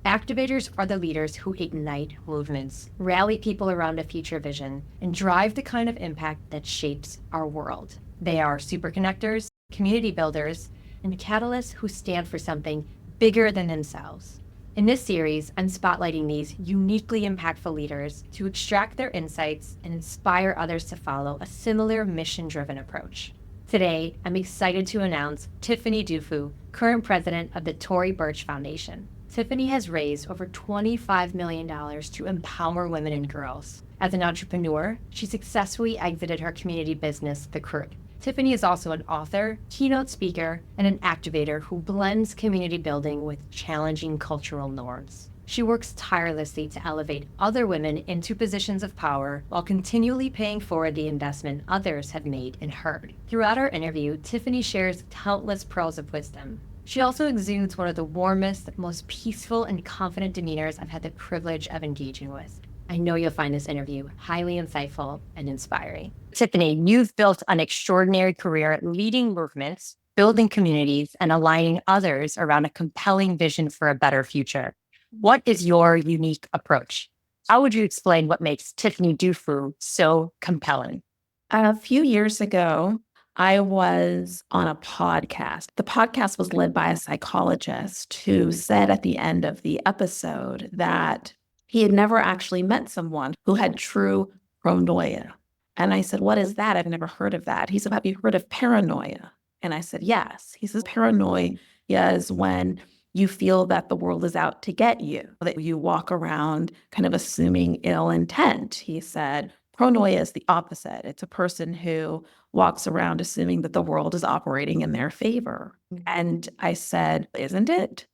Activators are the leaders who ignite movements, rally people around a future vision, and drive the kind of impact that shapes our world. They are superconnectors, community builders, and catalysts who stand for something bigger than themselves. In this series, I'm spotlighting these uniquely impactful leaders to extract their insights and inspire others to follow a similar mission-driven approach. Today, I'm excited to announce Tiffany Dufu, current president of the Tory Burch Foundation. Tiffany has raised over $25 million to empower women and girls. As an entrepreneur, she successfully exited her community business, The Crew. Tiffany is also an author, keynote speaker, and an activator who blends community building with challenging cultural norms. She works tirelessly to elevate other women into positions of power while continually paying forward the investment others have made in her. Throughout our interview, Tiffany shares countless pearls of wisdom. She also exudes one of the warmest, most peaceful, and confident demeanors I've had the privilege of engaging with. I know you'll find this interview highly insightful and inspiring. Tiffany, you've built an extraordinary career leading movements, building communities, and aligning others around a compelling vision for a better future. What is your unique approach? How would you explain what makes Tiffany Dufu so compelling? A few years ago, I was on a podcast. The podcast was led by a psychologist who said at the end of the episode that he had never actually met someone who had true pronoia. And I said, "What is that? I've never heard of that." He said, "Have you heard of paranoia?" And I said, "Yes." He says, "Paranoia is when you feel that the world is out to get you, that you walk around kind of assuming ill intent." He said, "Pronoia is the opposite. It's a person who walks around assuming that the world is operating in their favor." And I said, "Isn't it?"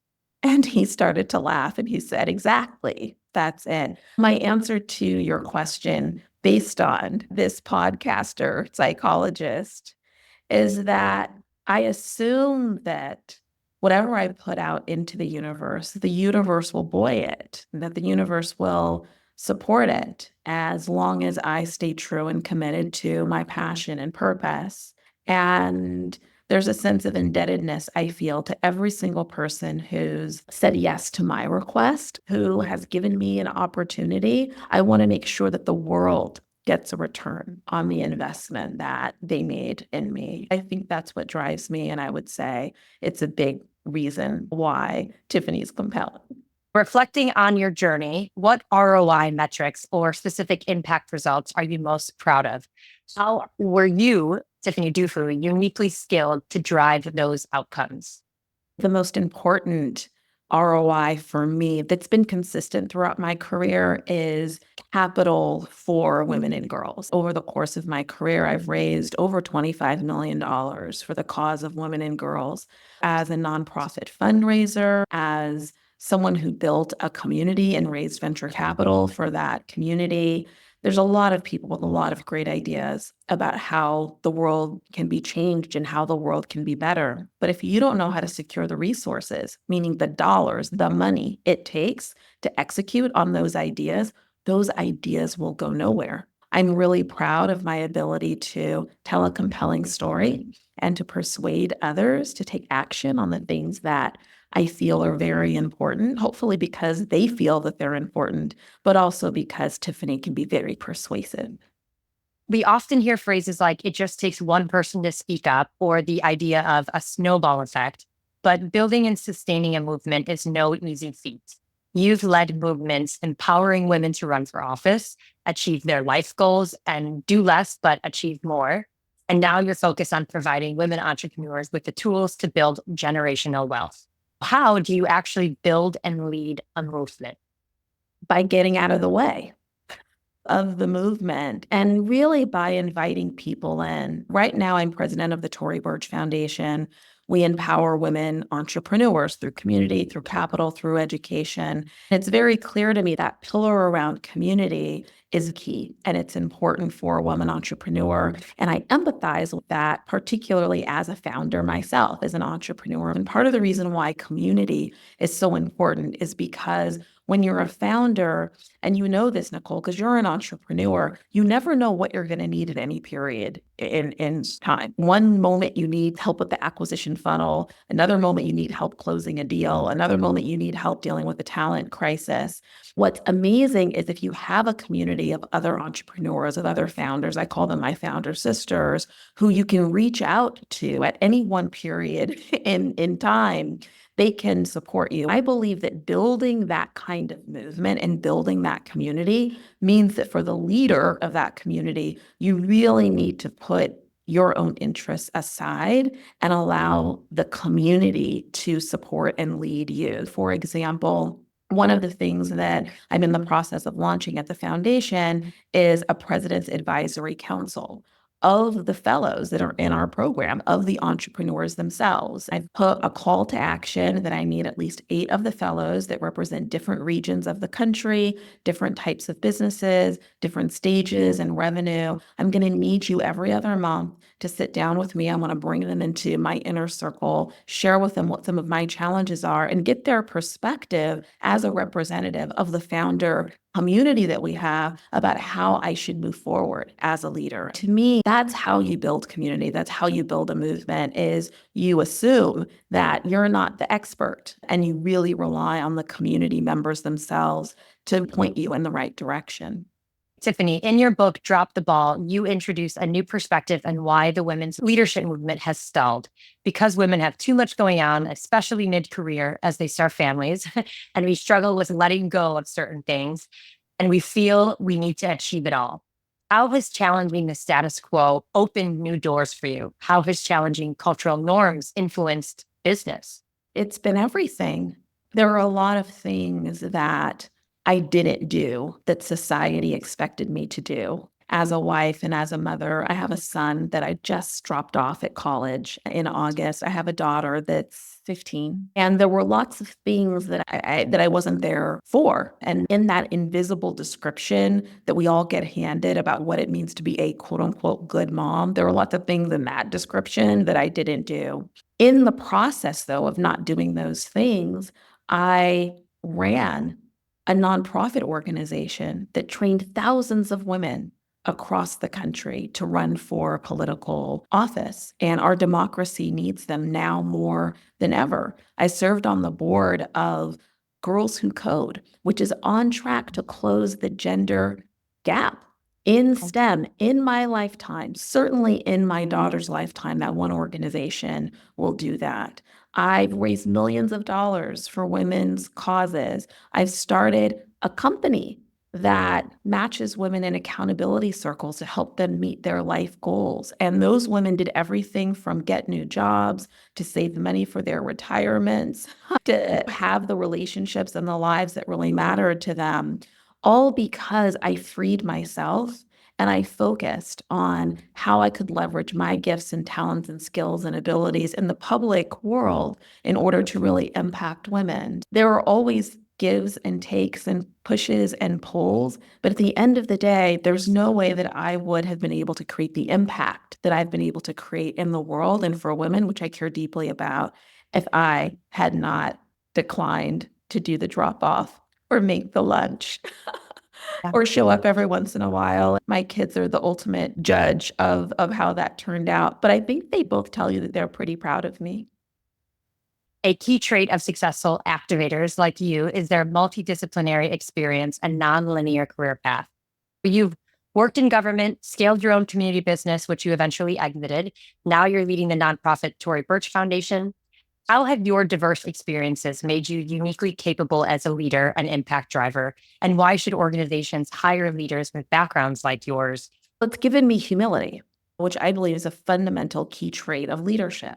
And he started to laugh and he said, "Exactly. That's it." My answer to your question, based on this podcaster, psychologist, is that I assume that whatever I put out into the universe will buoy it, that the universe will support it as long as I stay true and committed to my passion and purpose. And there's a sense of indebtedness I feel to every single person who's said yes to my request, who has given me an opportunity. I want to make sure that the world gets a return on the investment that they made in me. I think that's what drives me, and I would say it's a big reason why Tiffany's compelling. Reflecting on your journey, what ROI metrics or specific impact results are you most proud of? How were you, Tiffany Dufu, uniquely skilled to drive those outcomes? The most important ROI for me that's been consistent throughout my career is capital for women and girls. Over the course of my career, I've raised over $25 million for the cause of women and girls as a nonprofit fundraiser, as someone who built a community and raised venture capital for that community. There's a lot of people with a lot of great ideas about how the world can be changed and how the world can be better. But if you don't know how to secure the resources, meaning the dollars, the money it takes to execute on those ideas will go nowhere. I'm really proud of my ability to tell a compelling story and to persuade others to take action on the things that I feel are very important, hopefully because they feel that they're important, but also because Tiffany can be very persuasive. We often hear phrases like, it just takes one person to speak up, or the idea of a snowball effect. But building and sustaining a movement is no easy feat. You've led movements empowering women to run for office, achieve their life goals, and do less but achieve more. And now you're focused on providing women entrepreneurs with the tools to build generational wealth. How do you actually build and lead a movement? By getting out of the way of the movement and really by inviting people in. Right now, I'm president of the Tory Burch Foundation. We empower women entrepreneurs through community, through capital, through education. It's very clear to me that pillar around community is key, and it's important for a woman entrepreneur. And I empathize with that, particularly as a founder myself, as an entrepreneur. And part of the reason why community is so important is because when you're a founder, and you know this, Nicole, because you're an entrepreneur, you never know what you're going to need at any period in time. One moment you need help with the acquisition funnel, another moment you need help closing a deal, another moment you need help dealing with a talent crisis. What's amazing is if you have a community of other entrepreneurs, of other founders, I call them my founder sisters, who you can reach out to at any one period in time, they can support you. I believe that building that kind of movement and building that community means that for the leader of that community, you really need to put your own interests aside and allow the community to support and lead you. For example, one of the things that I'm in the process of launching at the foundation is a President's Advisory Council of the fellows that are in our program, of the entrepreneurs themselves. I've put a call to action that I need at least 8 of the fellows that represent different regions of the country, different types of businesses, different stages and revenue. I'm going to need you every other month to sit down with me. I want to bring them into my inner circle, share with them what some of my challenges are, and get their perspective as a representative of the founder community that we have about how I should move forward as a leader. To me, that's how you build community. That's how you build a movement, is you assume that you're not the expert and you really rely on the community members themselves to point you in the right direction. Tiffany, in your book, Drop the Ball, you introduce a new perspective on why the women's leadership movement has stalled. Because women have too much going on, especially mid-career as they start families, and we struggle with letting go of certain things, and we feel we need to achieve it all. How has challenging the status quo opened new doors for you? How has challenging cultural norms influenced business? It's been everything. There are a lot of things that I didn't do that society expected me to do. As a wife and as a mother, I have a son that I just dropped off at college in August. I have a daughter that's 15. And there were lots of things that I wasn't there for. And in that invisible description that we all get handed about what it means to be a quote unquote good mom, there were lots of things in that description that I didn't do. In the process, though, of not doing those things, I ran a nonprofit organization that trained thousands of women across the country to run for political office. And our democracy needs them now more than ever. I served on the board of Girls Who Code, which is on track to close the gender gap in STEM in my lifetime. Certainly in my daughter's lifetime, that one organization will do that. I've raised millions of dollars for women's causes. I've started a company that matches women in accountability circles to help them meet their life goals. And those women did everything from get new jobs to save money for their retirements, to have the relationships and the lives that really mattered to them, all because I freed myself and I focused on how I could leverage my gifts and talents and skills and abilities in the public world in order to really impact women. There are always gives and takes and pushes and pulls. But at the end of the day, there's no way that I would have been able to create the impact that I've been able to create in the world and for women, which I care deeply about, if I had not declined to do the drop off or make the lunch or show up every once in a while. My kids are the ultimate judge of how that turned out. But I think they both tell you that they're pretty proud of me. A key trait of successful activators like you is their multidisciplinary experience and nonlinear career path. You've worked in government, scaled your own community business, which you eventually exited. Now you're leading the nonprofit Tory Burch Foundation. How have your diverse experiences made you uniquely capable as a leader and impact driver? And why should organizations hire leaders with backgrounds like yours? It's given me humility, which I believe is a fundamental key trait of leadership.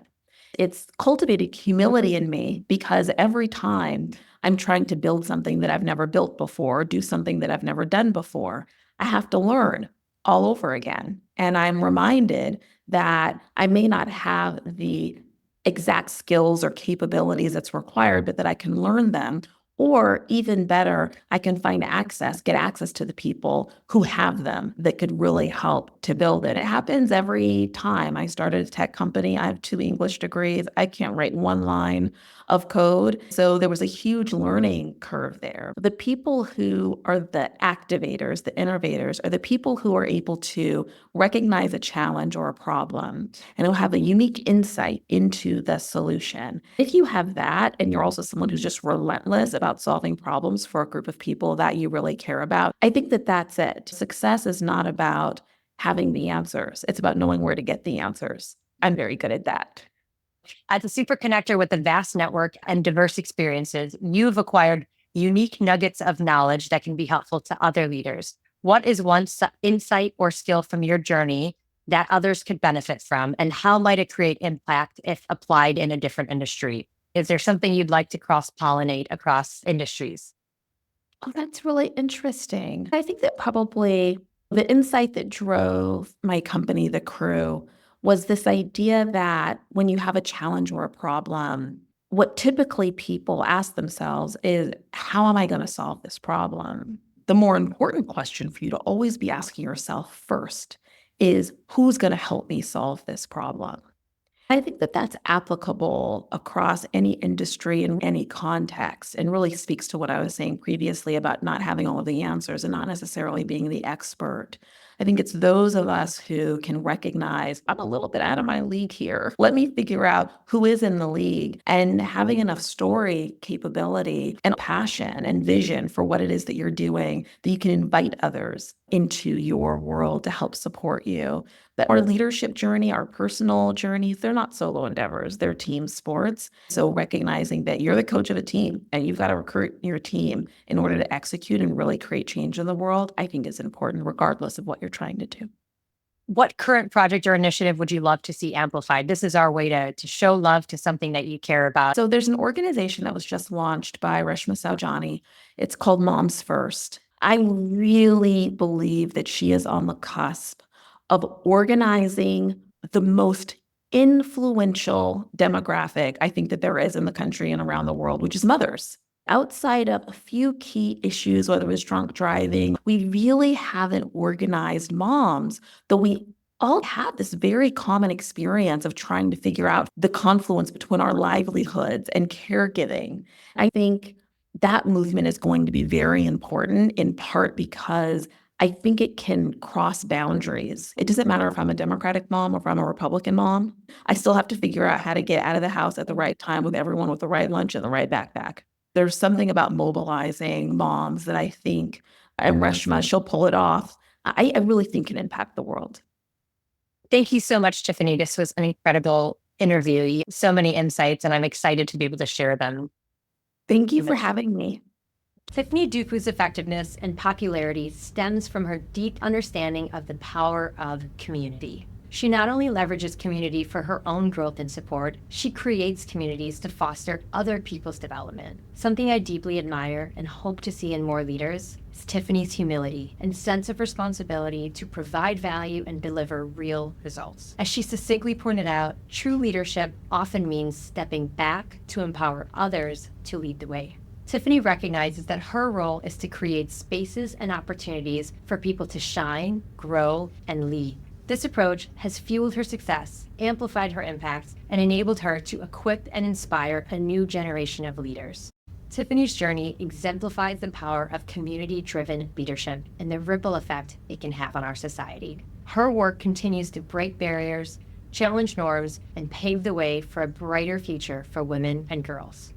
It's cultivated humility in me because every time I'm trying to build something that I've never built before, do something that I've never done before, I have to learn all over again. And I'm reminded that I may not have the exact skills or capabilities that's required, but that I can learn them Or even better, I can get access to the people who have them that could really help to build it. It happens every time. I started a tech company. I have 2 English degrees. I can't write 1 line of code. So there was a huge learning curve there. The people who are the activators, the innovators, are the people who are able to recognize a challenge or a problem and who have a unique insight into the solution. If you have that, and you're also someone who's just relentless about solving problems for a group of people that you really care about, I think that that's it. Success is not about having the answers. It's about knowing where to get the answers. I'm very good at that. As a super connector with a vast network and diverse experiences, you've acquired unique nuggets of knowledge that can be helpful to other leaders. What is one insight or skill from your journey that others could benefit from, and how might it create impact if applied in a different industry? Is there something you'd like to cross-pollinate across industries? Oh, that's really interesting. I think that probably the insight that drove my company, The Crew, was this idea that when you have a challenge or a problem, what typically people ask themselves is, how am I going to solve this problem? The more important question for you to always be asking yourself first is, who's going to help me solve this problem? I think that that's applicable across any industry and any context, and really speaks to what I was saying previously about not having all of the answers and not necessarily being the expert. I think it's those of us who can recognize, I'm a little bit out of my league here. Let me figure out who is in the league, and having enough story capability and passion and vision for what it is that you're doing that you can invite others into your world to help support you. But our leadership journey, our personal journeys, they're not solo endeavors, they're team sports. So recognizing that you're the coach of a team and you've got to recruit your team in order to execute and really create change in the world, I think is important regardless of what you're trying to do. What current project or initiative would you love to see amplified? This is our way to show love to something that you care about. So there's an organization that was just launched by Reshma Saujani. It's called Moms First. I really believe that she is on the cusp of organizing the most influential demographic I think that there is in the country and around the world, which is mothers. Outside of a few key issues, whether it was drunk driving, we really haven't organized moms, though we all have this very common experience of trying to figure out the confluence between our livelihoods and caregiving. I think that movement is going to be very important, in part because I think it can cross boundaries. It doesn't matter if I'm a Democratic mom or if I'm a Republican mom. I still have to figure out how to get out of the house at the right time with everyone with the right lunch and the right backpack. There's something about mobilizing moms that I think, and Reshma, she'll pull it off, I really think can impact the world. Thank you so much, Tiffany. This was an incredible interview. So many insights, and I'm excited to be able to share them. Thank you for having me. Tiffany Dufu's effectiveness and popularity stems from her deep understanding of the power of community. She not only leverages community for her own growth and support, she creates communities to foster other people's development. Something I deeply admire and hope to see in more leaders is Tiffany's humility and sense of responsibility to provide value and deliver real results. As she succinctly pointed out, true leadership often means stepping back to empower others to lead the way. Tiffany recognizes that her role is to create spaces and opportunities for people to shine, grow, and lead. This approach has fueled her success, amplified her impacts, and enabled her to equip and inspire a new generation of leaders. Tiffany's journey exemplifies the power of community-driven leadership and the ripple effect it can have on our society. Her work continues to break barriers, challenge norms, and pave the way for a brighter future for women and girls.